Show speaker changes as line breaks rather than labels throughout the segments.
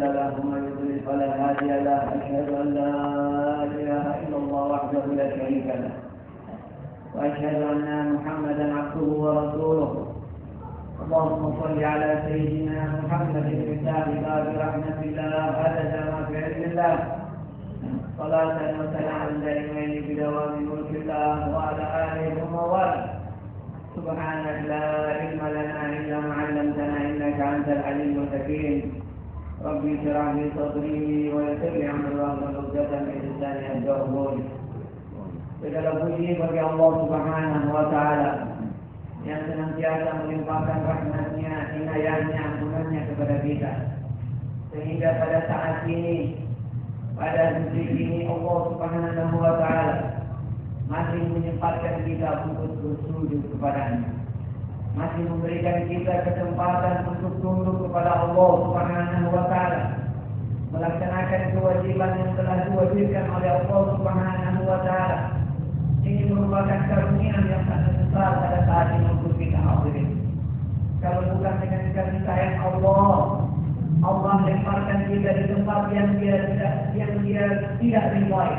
مضل له ومن يضلل فلا هادي له أشهد أن لا إله إلا الله وحده لا شريك له وأشهد أن محمدا عبده ورسوله اللهم صل على سيدنا محمد المفتاح باب رحمة الله عدد ما في علم الله صلاة وسلاما دائمين بدوام ملك الله وعلى آله ومواله سبحانك لا علم لنا إلا ما علمتنا إنك أنت العليم الحكيم ربي اشرح لي صدري ويسر لي أمري واحلل عقدة من لساني يفقهوا قولي. Segala puji bagi Allah Subhanahu wa Ta'ala yang senantiasa melimpahkan rahmat-Nya, inayah-Nya, ampunan-Nya kepada kita, sehingga pada saat ini, pada detik ini Allah Subhanahu wa Ta'ala masih menyempatkan kita untuk bersujud kepada-Nya, masih memberikan kita kesempatan untuk tunduk kepada Allah Subhanahu wa Ta'ala, melaksanakan kewajiban yang telah diwajibkan oleh Allah Subhanahu wa Ta'ala. Ini merupakan karunia yang sangat besar pada saat ini untuk kita hadirin. Kalau bukan dengan kasih sayang Allah, Allah lemparkan kita di tempat yang dia tidak ridhai.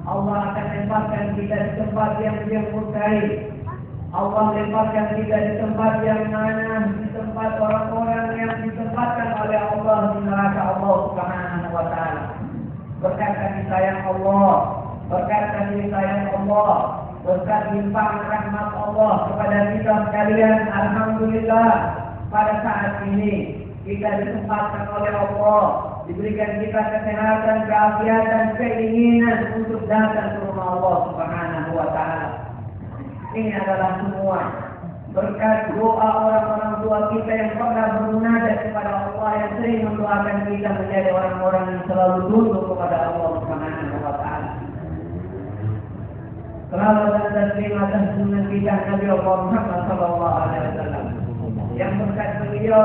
Allah akan lemparkan kita di tempat yang dia murkai. Allah lemparkan kita di tempat yang mana, di tempat orang-orang yang ditempatkan oleh Allah di neraka Allah Subhanahu wa Ta'ala. Berkat kasih sayang Allah, berkat kasih sayang Allah, berkat limpahan rahmat Allah kepada kita sekalian, alhamdulillah pada saat ini kita ditempatkan oleh Allah, diberikan kita kesehatan, keafiatan, keinginan untuk datang ke rumah Allah Subhanahu wa Ta'ala. Ini adalah semua berkat doa orang-orang tua kita yang pernah bermunajat kepada Allah, yang sering mendoakan kita menjadi orang-orang yang selalu tunduk kepada Allah Subhanahu wa Ta'ala. Selawat dan taslim atas sunnah kita Nabi Allah Muhammad sallallahu alaihi wasallam. Yang berkat beliau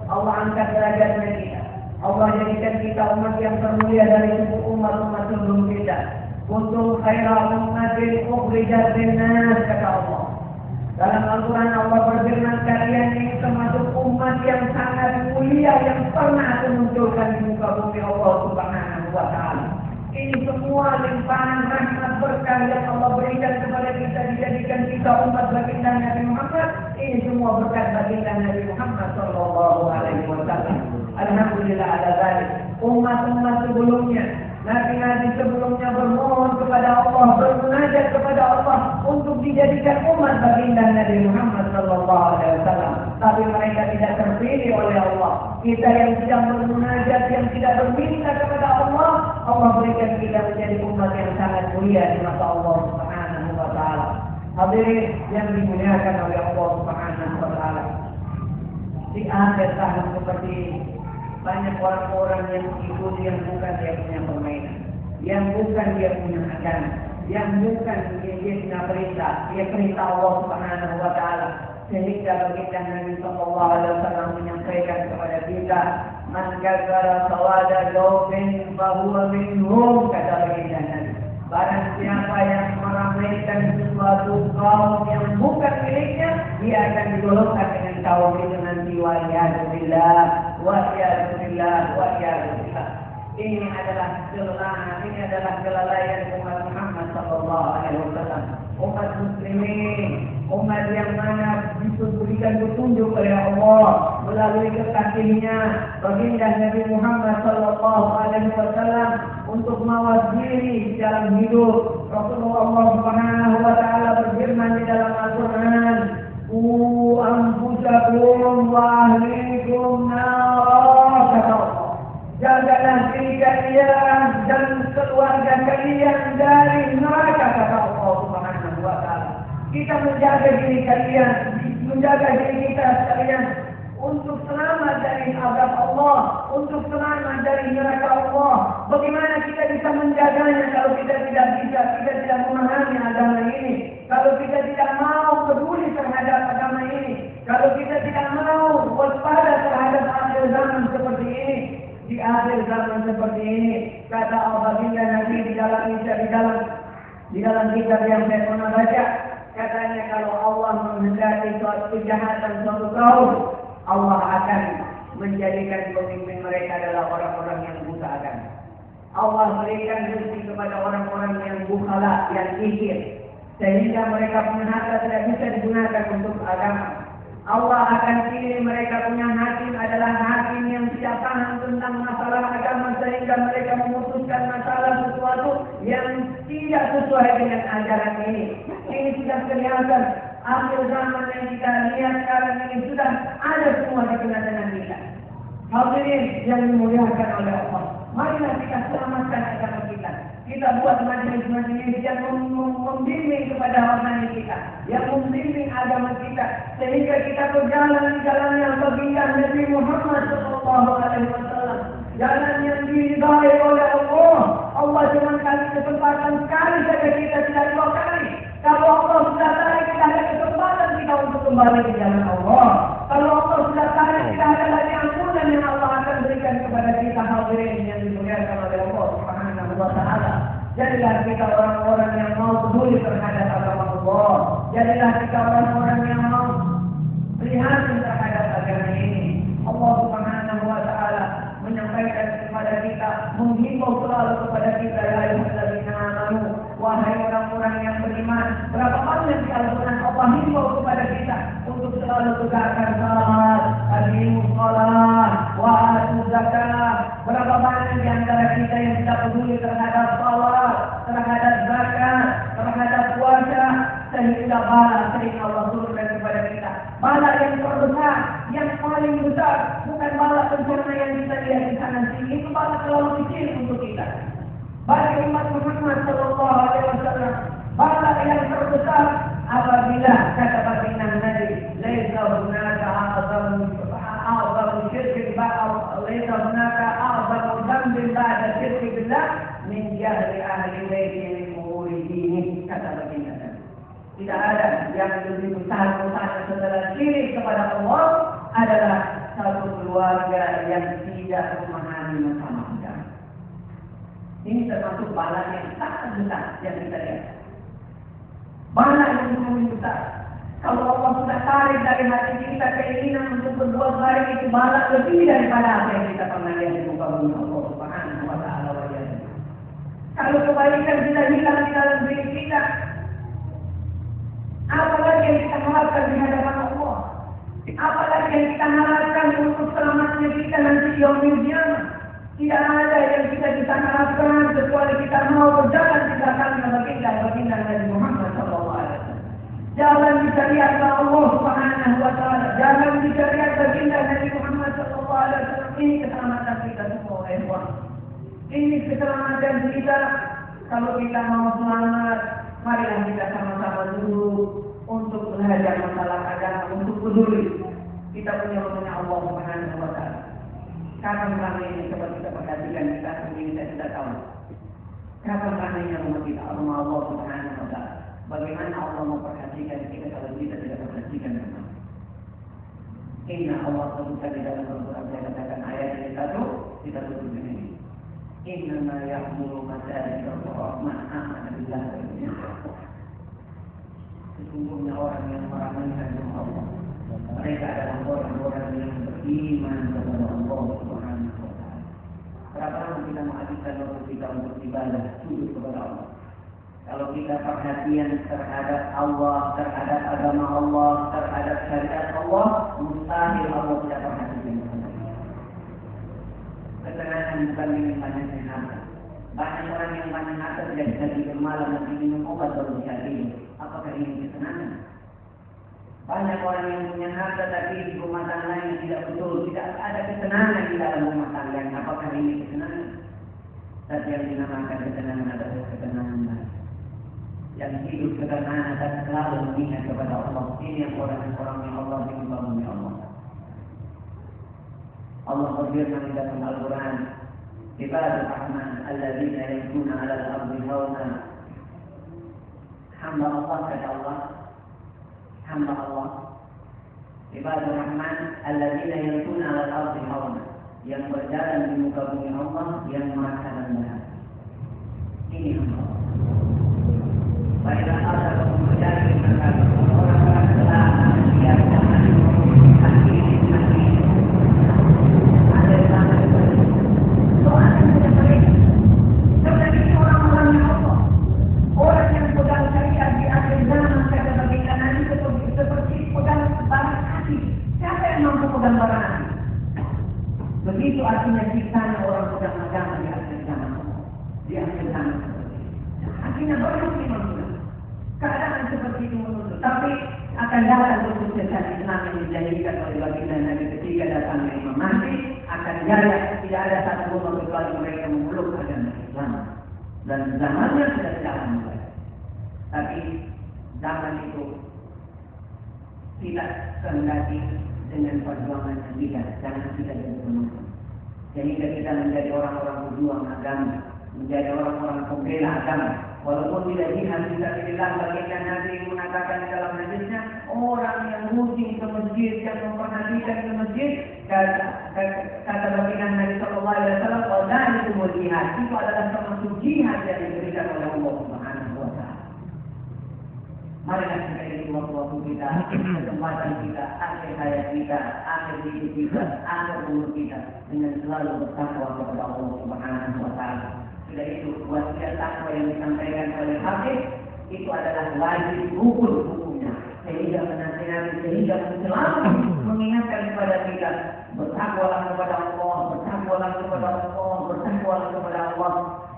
Allah angkat derajatnya kita. Allah jadikan kita umat yang termulia dari seluruh umat-umat sebelum kita. Kuntum khaira ummatin ukhrijat linnas, kata Allah. Dalam Al-Quran Allah berfirman, kalian ini termasuk umat yang sangat mulia yang pernah dimunculkan di muka bumi Allah Subhanahu wa Ta'ala. Ini semua limpahan rahmat berkah yang Allah berikan kepada kita, dijadikan kita umat baginda Nabi Muhammad. Ini semua berkat baginda Nabi Muhammad sallallahu alaihi wasallam. Alhamdulillah ala dzalik. Umat-umat sebelumnya, nabi-nabi sebelumnya bermohon kepada Allah, bermunajat kepada Allah untuk dijadikan umat baginda Nabi Muhammad sallallahu alaihi wasallam. Tapi mereka tidak terpilih oleh Allah. Kita yang tidak bermunajat, yang tidak berminta kepada Allah, Allah berikan kita menjadi umat yang sangat mulia di mata Allah Subhanahu wa Ta'ala. Hadirin yang dimuliakan oleh Allah Subhanahu wa Ta'ala, di akhir tahun seperti ini banyak orang-orang yang mengikuti yang bukan dia punya permainan, yang bukan dia punya agama, yang bukan dia punya perintah, dia perintah Allah Subhanahu wa Ta'ala. Sehingga baginda Nabi sallallahu alaihi wasallam menyampaikan kepada kita, man kadzara sawada jawfin fahuwa minhum, kata baginda Nabi. Barang siapa yang meramaikan sesuatu kaum yang bukan miliknya, dia akan digolongkan dengan kaum itu nanti. Wa'iyadzubillah, wa'iyadzubillah, wa'iyadzubillah. Ini adalah kelelahan, ini adalah kelalaian umat Muhammad sallallahu alaihi wasallam. Umat muslimin, umat yang mana diberikan petunjuk oleh Allah melalui kekasihnya baginda Nabi Muhammad sallallahu alaihi wasallam untuk mawas diri di dalam hidup. Rasulullah Subhanahu wa Ta'ala berfirman di dalam Al-Quran, "Qu anfusakum wa ahlikum nar", kata Allah. Jagalah diri kalian dan keluarga kalian dari neraka, kata Allah Subhanahu wa Ta'ala. Kita menjaga diri kalian, menjaga diri kita sekalian untuk selamat dari azab Allah, untuk selamat dari neraka Allah. Bagaimana kita bisa menjaganya kalau kita tidak memahami agama ini, kalau kita tidak mau peduli terhadap agama ini, kalau kita tidak mau waspada terhadap akhir zaman seperti ini? Di akhir zaman seperti ini, kata baginda Nabi di dalam kitab yang saya pernah baca, katanya kalau Allah menghendaki suatu kejahatan suatu kaum, Allah akan menjadikan pemimpin mereka adalah orang-orang yang buta agama. Allah berikan rezeki kepada orang-orang yang bukhala, yang kikir, sehingga mereka punya harta tidak bisa digunakan untuk agama. Allah akan pilih mereka punya hakim adalah hakim yang tidak paham tentang masalah agama, sehingga mereka memutuskan masalah sesuatu yang tidak sesuai dengan ajaran ini. Ini sudah kelihatan. Akhir zaman yang kita lihat sekarang ini sudah ada semua di tengah-tengah kita. Hadirin yang dimuliakan oleh Allah, marilah kita selamatkan agama kita. Kita buat majelis-majelis yang membimbing kepada orang kita, yang membimbing agama kita, sehingga kita berjalan di jalan yang baginda Nabi Muhammad SAW, jalan yang diridhai oleh Allah. Allah cuma kasih kesempatan sekali saja, kita tidak 2 kali. Kalau Allah sudah tarik, kita ada kesempatan kita untuk kembali ke jalan Allah. Kalau Allah sudah tarik, kita ada lagi ampunan yang Allah akan berikan kepada kita. Hadirin yang dimuliakan oleh Allah Subhanahu wa Ta'ala. Jadilah kita orang-orang yang mau peduli terhadap agama Allah. Jadilah kita orang-orang yang mau prihatin terhadap agama ini. Allah Subhanahu wa Ta'ala menyampaikan kepada kita, menghimbau selalu kepada kita, ya ayyuhallazina amanu, wahai orang-orang yang beriman. Berapa banyak di Al-Quran Allah himbau kepada kita untuk selalu tegakkan salat, aqimus shalah, wa atuz zakat. Berapa banyak di antara kita yang tidak peduli terhadap salat, terhadap zakat, terhadap puasa, sehingga bala sering Allah turunkan kepada kita. Bala yang terbesar, yang paling besar, bukan bala bencana yang kita lihat di sana sini. Itu bala terlalu kecil untuk kita. Bagi umat Muhammad sallallahu alaihi wasallam, bala yang terbesar apabila kata baginda Nabi, laisa hunaka a'zamu syirkin laisa hunaka a'zamu dzambin ba'da syirki billah min jahli ahli baiti min umuri dini, kata baginda Nabi. Tidak ada yang lebih besar dosa setelah syirik kepada Allah adalah satu keluarga yang tidak memahami masalah agama. Ini termasuk bala yang sangat besar yang kita lihat. Bala yang paling besar. Kalau Allah sudah tarik dari hati kita keinginan untuk berbuat baik, itu bala lebih daripada apa yang kita pernah lihat di muka bumi Allah Subhanahu wa Ta'ala. Kalau kebaikan sudah hilang di dalam diri kita, apalagi yang kita harapkan di hadapan Allah? Apalagi yang kita harapkan untuk selamatnya kita nanti di yaumil qiyamah? Tidak ada yang kita bisa harapkan kecuali kita mau berjalan di belakangnya baginda Nabi Muhammad SAW. Jalan disyariat Allah Subhanahu wa Ta'ala, jalan disyariat baginda Nabi Muhammad SAW. Ini keselamatan kita semua, ikhwan. Ini keselamatan kita. Kalau kita mau selamat, marilah kita sama-sama dulu untuk belajar masalah agama, untuk peduli. Kita punya Allah Subhanahu wa Ta'ala. Kapan kami coba kita perhatikan kita sendiri, saya tidak tahu. Kapan kami rumah kita rumah Allah Subhanahu wa Ta'ala. Bagaimana Allah memperhatikan kita kalau kita tidak perhatikan kita? Inna Allah sebutkan di dalam Al-Quran, saya katakan ayat ini satu, kita tutup ini. Inna ma ya'muru masajid Allah man amana billah wal yawmil akhir. Sesungguhnya orang yang meramaikan rumah Allah, mereka adalah orang-orang yang beriman kepada Allah Subhanahu wa Ta'ala. Berapa lama kita menghabiskan waktu kita untuk ibadah, sujud kepada Allah? Kalau kita perhatian terhadap Allah, terhadap agama Allah, terhadap syariat Allah, mustahil Allah tidak perhatikan kepada kita. Ketenangan bukan dengan banyaknya harta. Banyak orang yang banyak harta tidak bisa tidur malam dan minum obat baru bisa tidur. Apakah ini ketenangan? Banyak orang yang punya harta tapi di rumah tangganya tidak betul, tidak ada ketenangan di dalam rumah tangganya. Apakah ini ketenangan? Tapi yang dinamakan ketenangan adalah ketenangan yang hidup ketenangan dan selalu mengingat kepada Allah. Ini yang orang-orang yang Allah dibangun Allah. Allah berfirman di dalam Al-Quran, Ibadur Rahman alladzina yamshuna 'alal ardi hauna. Hamba Allah, kata Allah, hamba Allah, Ibadur Rahman alladzina yamshuna 'alal ardi hauna, yang berjalan di muka bumi Allah yang maha rendah. Ini hamba Allah. Baiklah, ada kemudian orang-orang telah biarkan hati artinya kita orang sedang agama di akhir zaman. Di akhir zaman. Akhirnya banyak imam sudah. Keadaan seperti itu menuntut. Tapi akan datang kesuksesan Islam yang dijanjikan oleh baginda Nabi ketika datangnya Imam Mahdi. Akan jaya, tidak ada satu umat kecuali mereka memeluk agama Islam. Dan zamannya sudah jalan mulai. Tapi zaman itu tidak kehendaki dengan perjuangan kita, jangan kita jadi penonton. Sehingga kita menjadi orang-orang berjuang agama, menjadi orang-orang pembela agama. Walaupun tidak jihad fisabilillah, baginda Nabi mengatakan di dalam hadisnya, orang yang rutin ke masjid, yang memperhatikan ke masjid, kata baginda Nabi Sallallahu Alaihi Wasallam, "Wadzalikumul jihad." Itu adalah termasuk jihad yang diberikan oleh Allah Subhanahu Wa Taala. Marilah kita ini waktu-waktu kita, kesempatan kita, akhir hayat kita, akhir hidup kita, akhir umur kita, dengan selalu bertakwa kepada Allah Subhanahu Wa Taala. Sudah itu wasiat takwa yang disampaikan oleh Habib itu adalah wajib hukumnya, sehingga menasihati, sehingga selalu mengingatkan kepada kita bertakwalah kepada Allah, bertakwalah kepada Allah, bertakwalah kepada Allah.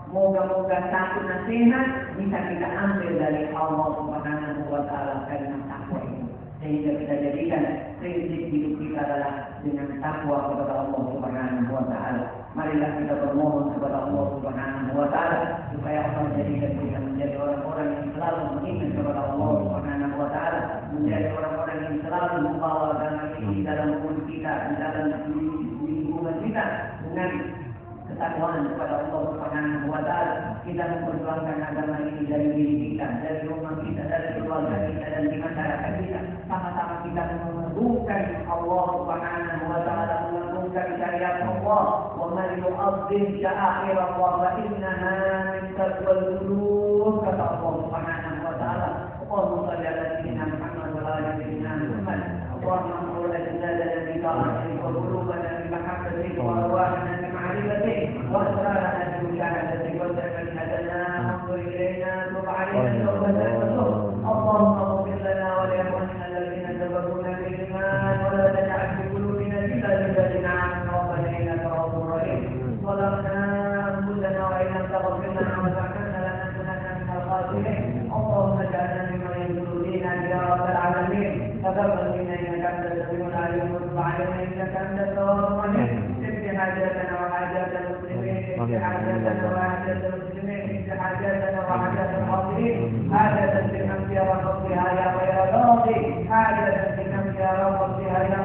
Moga-moga satu nasihat bisa kita ambil dari Allah Subhanahu Wa Taala karena takwa itu, sehingga kita jadikan prinsip hidup kita adalah dengan takwa kepada Allah Subhanahu Wa Taala. Marilah kita bermohon kepada Allah Subhanahu Wa Taala supaya Allah jadikan kita menjadi orang-orang yang selalu mengingat kepada Allah Subhanahu Wa Taala, menjadi orang-orang yang selalu membawa agama ini dalam mulut kita, di dalam lingkungan kita dengan ketakwaan kepada Allah Subhanahu Wa Taala. Kita memperjuangkan agama ini dari diri kita, dari rumah kita, dari keluarga kita, dan di masyarakat kita. Sama-sama kita mengagungkan Allah Subhanahu Wa Taala, mengagungkan syariat Allah. Wa man yu'azzim sya'air Allah fa innaha min taqwal qulub, kata Allah Subhanahu Wa Taala. Allahumma shalli ala sayyidina Muhammad wa ala ali sayyidina Muhammad. Allahumma qul lana bi ta'atik wa qulubana bi mahabbatik wa arwahana bi ma'rifatik wa asrarana bi musyahadatik wa tabayyana anzur ilayna tub alayna tawbatan nasuh. Allahumma ighfir lana wa li ikhwanina alladhina sabaquna bil iman wa la taj'al fi qulubina ghillan lil ladzina amanu rabbana innaka ra'ufur rahim. ظلمنا أنفسنا وإن لم تغفر لنا وترحمنا لنكونن من الخاسرين. اللهم اجعلنا ممن ينظر إلينا يا رب العالمين. تقبل منا إنك أنت السميع العليم وتب علينا إنك أنت التواب الرحيم. اقض حاجاتنا وحاجات المسلمين، اقض حاجاتنا وحاجات المسلمين، اقض حاجاتنا وحاجات الحاضرين. حاجة في نفسي يا رب اقضها يا غير راضي، حاجة في نفسي يا رب اقضها يا